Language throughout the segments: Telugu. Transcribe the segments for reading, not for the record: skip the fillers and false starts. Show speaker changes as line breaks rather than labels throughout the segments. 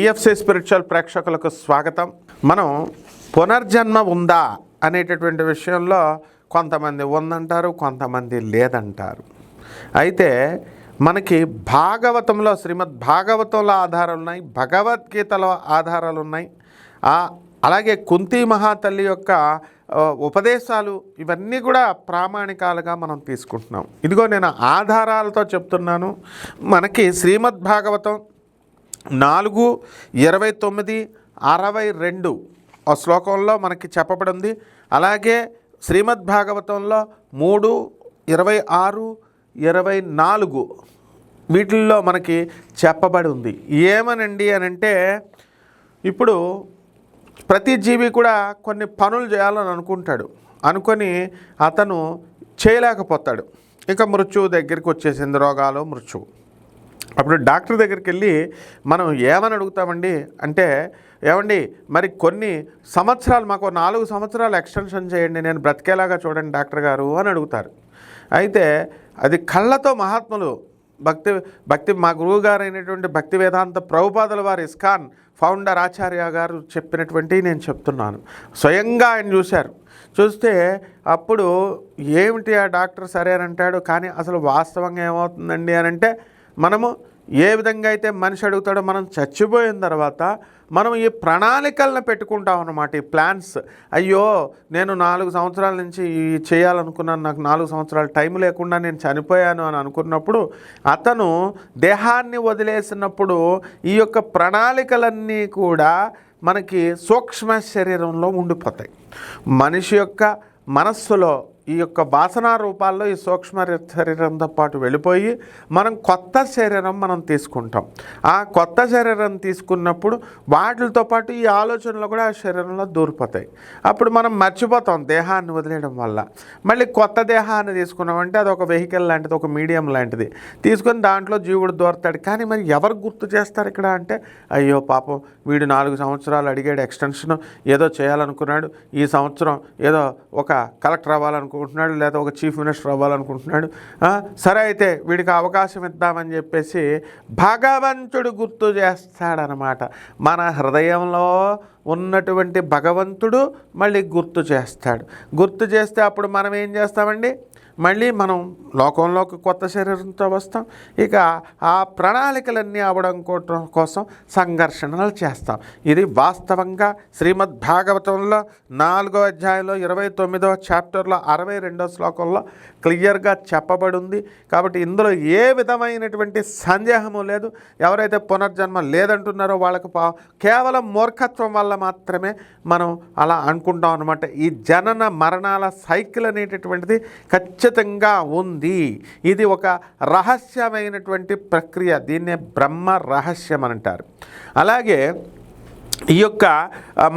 పిఎఫ్సి స్పిరిచువల్ ప్రేక్షకులకు స్వాగతం. మనం పునర్జన్మ ఉందా అనేటటువంటి విషయంలో కొంతమంది ఉందంటారు, కొంతమంది లేదంటారు. అయితే మనకి భాగవతంలో, శ్రీమద్ భాగవతంలో ఆధారాలు ఉన్నాయి, భగవద్గీతలో ఆధారాలు ఉన్నాయి, అలాగే కుంతి మహాతల్లి యొక్క ఉపదేశాలు ఇవన్నీ కూడా ప్రామాణికాలుగా మనం తీసుకుంటున్నాం. ఇదిగో నేను ఆధారాలతో చెప్తున్నాను. మనకి శ్రీమద్ భాగవతం 4:29-62 ఆ శ్లోకంలో మనకి చెప్పబడింది. అలాగే శ్రీమద్ భాగవతంలో 3:26-24 వీటిల్లో మనకి చెప్పబడి ఉంది. ఏమనండి అనంటే, ఇప్పుడు ప్రతి జీవి కూడా కొన్ని పనులు చేయాలని అనుకొని అతను చేయలేకపోతాడు. ఇక మృత్యువు దగ్గరికి వచ్చేసింది, రోగాలు, మృత్యువు. అప్పుడు డాక్టర్ దగ్గరికి వెళ్ళి మనం ఏమని అడుగుతామండి అంటే, ఏమండి మరి కొన్ని సంవత్సరాలు, మాకు 4 సంవత్సరాలు ఎక్స్టెన్షన్ చేయండి, నేను బ్రతికేలాగా చూడండి డాక్టర్ గారు అని అడుగుతారు. అయితే అది కళ్ళతో మహాత్ములు భక్తి మా గురువు గారు అయినటువంటి భక్తి వేదాంత ప్రభుపాదుల వారు ఇస్కాన్ ఫౌండర్ ఆచార్య గారు చెప్పినటువంటి నేను చెప్తున్నాను. స్వయంగా ఆయన చూస్తే అప్పుడు ఏమిటి ఆ డాక్టర్ సరే అని అంటాడు. కానీ అసలు వాస్తవంగా ఏమవుతుందండి అని అంటే, మనము ఏ విధంగా అయితే మనిషి అడుగుతాడో, మనం చచ్చిపోయిన తర్వాత మనం ఈ ప్రణాళికలను పెట్టుకుంటాం అన్నమాట, ఈ ప్లాన్స్. అయ్యో నేను 4 సంవత్సరాల నుంచి చేయాలనుకున్నాను, నాకు 4 సంవత్సరాల టైం లేకుండా నేను చనిపోయాను అని అనుకున్నప్పుడు, అతను దేహాన్ని వదిలేసినప్పుడు ఈ యొక్క ప్రణాళికలన్నీ కూడా మనకి సూక్ష్మ శరీరంలో ఉండిపోతాయి. మనిషి యొక్క మనస్సులో ఈ యొక్క వాసనా రూపాల్లో ఈ సూక్ష్మ శరీరంతో పాటు వెళ్ళిపోయి మనం కొత్త శరీరం మనం తీసుకుంటాం. ఆ కొత్త శరీరం తీసుకున్నప్పుడు వాటితో పాటు ఈ ఆలోచనలు కూడా ఆ శరీరంలో దూరిపోతాయి. అప్పుడు మనం మర్చిపోతాం దేహాన్ని వదిలేయడం వల్ల. మళ్ళీ కొత్త దేహాన్ని తీసుకున్నామంటే అది ఒక వెహికల్ లాంటిది, ఒక మీడియం లాంటిది తీసుకొని దాంట్లో జీవుడు దూరతాడు. కానీ మరి ఎవరు గుర్తు చేస్తారు ఇక్కడ అంటే, అయ్యో పాపం వీడు 4 సంవత్సరాలు అడిగాడు ఎక్స్టెన్షన్, ఏదో చేయాలనుకున్నాడు, ఈ సంవత్సరం ఏదో ఒక కలెక్టర్ అవ్వాలనుకున్నాడు, లేదా ఒక చీఫ్ మినిస్టర్ అవ్వాలనుకుంటున్నాడు, సరే అయితే వీడికి అవకాశం ఇద్దామని చెప్పేసి భగవంతుడు గుర్తు చేస్తాడనమాట. మన హృదయంలో ఉన్నటువంటి భగవంతుడు మళ్ళీ గుర్తు చేస్తే అప్పుడు మనం ఏం చేస్తామండి, మళ్ళీ మనం లోకంలోకి కొత్త శరీరంతో వస్తాం. ఇక ఆ ప్రణాళికలన్నీ అవ్వడం కోసం సంఘర్షణలు చేస్తాం. ఇది వాస్తవంగా శ్రీమద్ భాగవతంలో 4వ అధ్యాయంలో 29వ చాప్టర్లో 62వ శ్లోకంలో క్లియర్గా చెప్పబడి ఉంది. కాబట్టి ఇందులో ఏ విధమైనటువంటి సందేహము లేదు. ఎవరైతే పునర్జన్మ లేదంటున్నారో వాళ్ళకు కేవలం మూర్ఖత్వం వల్ల మాత్రమే మనం అలా అనుకుంటాం అనమాట. ఈ జనన మరణాల సైకిల్ అనేటటువంటిది ఖచ్చితంగా ఉంది. ఇది ఒక రహస్యమైనటువంటి ప్రక్రియ, దీన్నే బ్రహ్మ రహస్యం అని అంటారు. అలాగే ఈ యొక్క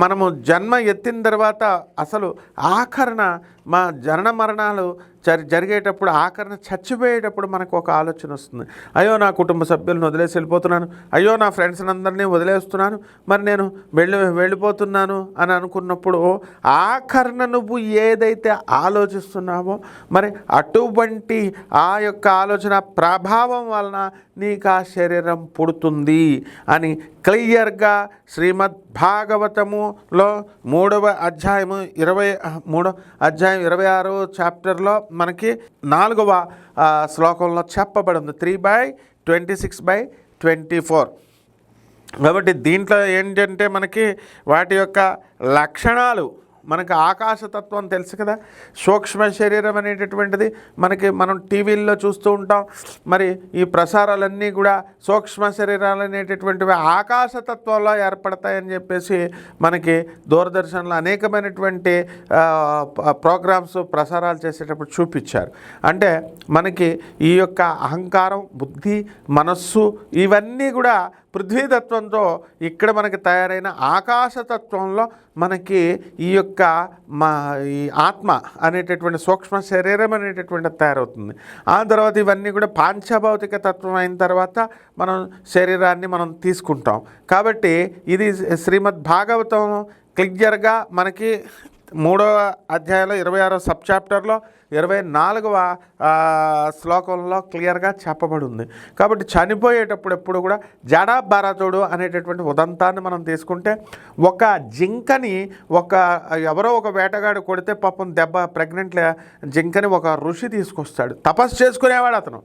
మనము జన్మ ఎత్తిన తర్వాత అసలు ఆఖరణ మా జనన మరణాలు జరిగేటప్పుడు, ఆఖరణ చచ్చిపోయేటప్పుడు మనకు ఒక ఆలోచన వస్తుంది. అయ్యో నా కుటుంబ సభ్యులను వదిలేసి వెళ్ళిపోతున్నాను, అయ్యో నా ఫ్రెండ్స్ అందరినీ వదిలేస్తున్నాను, మరి నేను వెళ్ళిపోతున్నాను అని అనుకున్నప్పుడు ఆఖరణ నువ్వు ఏదైతే ఆలోచిస్తున్నావో మరి అటువంటి ఆ యొక్క ఆలోచన ప్రభావం వలన నీకు ఆ శరీరం పుడుతుంది అని క్లియర్గా శ్రీమద్ భాగవతములో 3వ అధ్యాయము 26వ చాప్టర్లో మనకి 4వ శ్లోకంలో చెప్పబడి ఉంది, 3/26/24. కాబట్టి దీంట్లో ఏంటంటే మనకి వాటి యొక్క లక్షణాలు, మనకు ఆకాశతత్వం తెలుసు కదా, సూక్ష్మ శరీరం అనేటటువంటిది మనం టీవీల్లో చూస్తూ ఉంటాం. మరి ఈ ప్రసారాలన్నీ కూడా సూక్ష్మ శరీరాలు అనేటటువంటివి ఆకాశతత్వంలో ఏర్పడతాయని చెప్పేసి మనకి దూరదర్శన్లో అనేకమైనటువంటి ప్రోగ్రామ్స్ ప్రసారాలు చేసేటప్పుడు చూపించారు. అంటే మనకి ఈ యొక్క అహంకారం, బుద్ధి, మనస్సు ఇవన్నీ కూడా పృథ్వీతత్వంతో ఇక్కడ మనకి తయారైన ఆకాశతత్వంలో మనకి ఈ యొక్క ఈ ఆత్మ అనేటటువంటి సూక్ష్మ శరీరం అనేటటువంటి తయారవుతుంది. ఆ తర్వాత ఇవన్నీ కూడా పాంచభౌతిక తత్వం అయిన తర్వాత మనం శరీరాన్ని మనం తీసుకుంటాం. కాబట్టి ఇది శ్రీమద్ భాగవతం క్లియర్గా మనకి 3వ అధ్యాయంలో 26వ సబ్ చాప్టర్లో 24వ శ్లోకంలో క్లియర్గా చెప్పబడి ఉంది. కాబట్టి చనిపోయేటప్పుడు ఎప్పుడు కూడా జడభరతుడు అనేటటువంటి ఉదంతాన్ని మనం తీసుకుంటే, ఒక జింకని ఎవరో ఒక వేటగాడు కొడితే పాపం ప్రెగ్నెంట్ జింకని ఒక ఋషి తీసుకొస్తాడు. తపస్సు చేసుకునేవాడు అతను.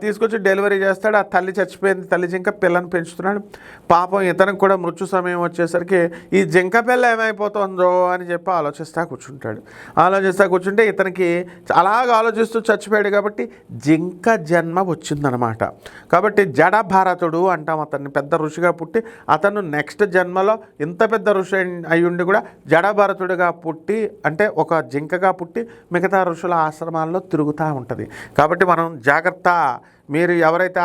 తీసుకొచ్చి డెలివరీ చేస్తాడు. ఆ తల్లి చచ్చిపోయింది. తల్లి జింక పిల్లని పెంచుతున్నాడు. పాపం ఇతనికి కూడా మృత్యు సమయం వచ్చేసరికి ఈ జింక పిల్ల ఏమైపోతుందో అని చెప్పి ఆలోచిస్తూ కూర్చుంటే ఇతనికి అలాగ ఆలోచిస్తూ చచ్చిపోయాడు. కాబట్టి జింక జన్మ వచ్చిందనమాట. కాబట్టి జడభరతుడు అంటాం అతన్ని. పెద్ద ఋషిగా పుట్టి అతను నెక్స్ట్ జన్మలో ఇంత పెద్ద ఋషి అయ్యుండి కూడా జడభరతుడిగా పుట్టి, అంటే ఒక జింకగా పుట్టి మిగతా ఋషుల ఆశ్రమాల్లో తిరుగుతూ ఉంటుంది. కాబట్టి మనం జాగ్రత్త. మీరు ఎవరైతే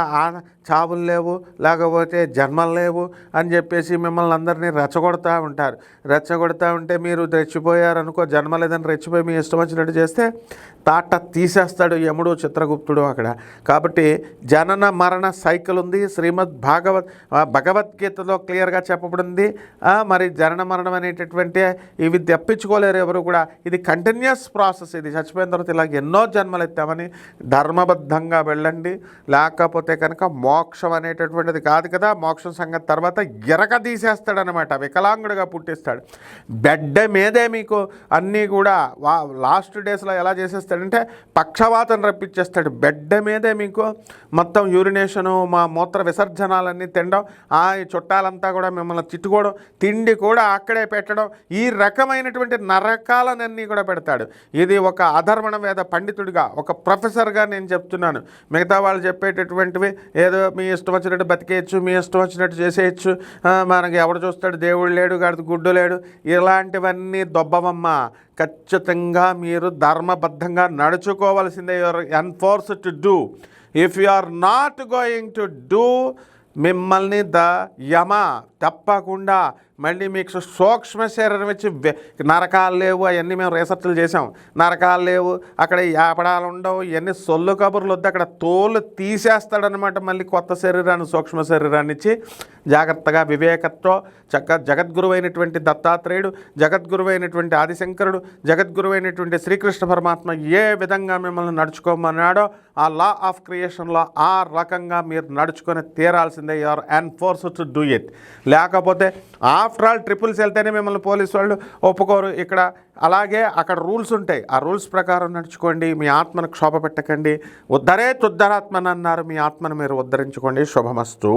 చావులు లేవు, లేకపోతే జన్మలు లేవు అని చెప్పేసి మిమ్మల్ని అందరినీ రెచ్చగొడతా ఉంటే మీరు రెచ్చిపోయారనుకో, జన్మ లేదని రెచ్చిపోయి మీ ఇష్టం వచ్చినట్టు చేస్తే తాట తీసేస్తాడు యముడు, చిత్రగుప్తుడు అక్కడ. కాబట్టి జనన మరణ సైకిల్ ఉంది. భగవద్గీతలో క్లియర్గా చెప్పబడింది. మరి జనన మరణం అనేటటువంటి ఇవి తెప్పించుకోలేరు ఎవరు కూడా. ఇది కంటిన్యూస్ ప్రాసెస్. ఇది చచ్చిపోయిన తర్వాత ఇలా ఎన్నో జన్మలు ఎత్తామని ధర్మబద్ధంగా వెళ్ళండి. లేకపోతే కనుక మోక్షం అనేటటువంటిది కాదు కదా. మోక్షం సంగతి తర్వాత గిరక తీసేస్తాడనమాట. వికలాంగుడిగా పుట్టిస్తాడు. బెడ్ మీదే మీకు అన్నీ కూడా లాస్ట్ డేస్లో ఎలా చేసేస్తాడంటే పక్షవాతం రప్పించేస్తాడు. బెడ్ మీదే మీకు మొత్తం యూరినేషను, మూత్ర విసర్జనాలన్నీ తినడం, ఈ చుట్టాలంతా కూడా మిమ్మల్ని తిట్టుకోవడం, తిండి కూడా అక్కడే పెట్టడం, ఈ రకమైనటువంటి నరకాలనన్నీ కూడా పెడతాడు. ఇది ఒక అధర్వణ వేద పండితుడిగా, ఒక ప్రొఫెసర్గా నేను చెప్తున్నాను. మిగతా వాళ్ళు చెప్పేటటువంటివి ఏదో మీ ఇష్టం వచ్చినట్టు బతికేయచ్చు, మీ ఇష్టం వచ్చినట్టు చేసేయచ్చు, మనకి ఎవడు చూస్తాడు, దేవుడు లేడు, గడిది గుడ్డు లేడు, ఇలాంటివన్నీ దొబ్బవమ్మ. ఖచ్చితంగా మీరు ధర్మబద్ధంగా నడుచుకోవాల్సిందే. You're enforced to do. If you are not going to do, మిమ్మల్ని యమ తప్పకుండా మళ్ళీ మీకు సూక్ష్మ శరీరం వచ్చి నరకాలు లేవు. అవన్నీ మేము రీసెర్చ్లు చేసాం. నరకాలు లేవు, అక్కడ యాపడాలు ఉండవు, ఇవన్నీ సొల్లు కబుర్లు వద్దు. అక్కడ తోలు తీసేస్తాడనమాట. మళ్ళీ కొత్త శరీరాన్ని, సూక్ష్మ శరీరాన్ని ఇచ్చి జాగ్రత్తగా వివేకత్వం జగద్గురువైనటువంటి దత్తాత్రేయుడు, జగద్గురువైనటువంటి ఆదిశంకరుడు, జగద్గురువైనటువంటి శ్రీకృష్ణ పరమాత్మ ఏ విధంగా మిమ్మల్ని నడుచుకోమన్నాడో ఆ లా ఆఫ్ క్రియేషన్లో ఆ రకంగా మీరు నడుచుకొని తీరాల్సిందే. You are enforced to do it. లేకపోతే ఆఫ్టర్ ఆల్ ట్రిపుల్స్ వెళ్తేనే మిమ్మల్ని పోలీసు వాళ్ళు ఒప్పుకోరు. ఇక్కడ అలాగే అక్కడ రూల్స్ ఉంటాయి. ఆ రూల్స్ ప్రకారం నడుచుకోండి. మీ ఆత్మను క్షోభ పెట్టకండి. ఉద్ధరాత్మని అన్నారు. మీ ఆత్మను మీరు ఉద్ధరించుకోండి. శుభమస్తు.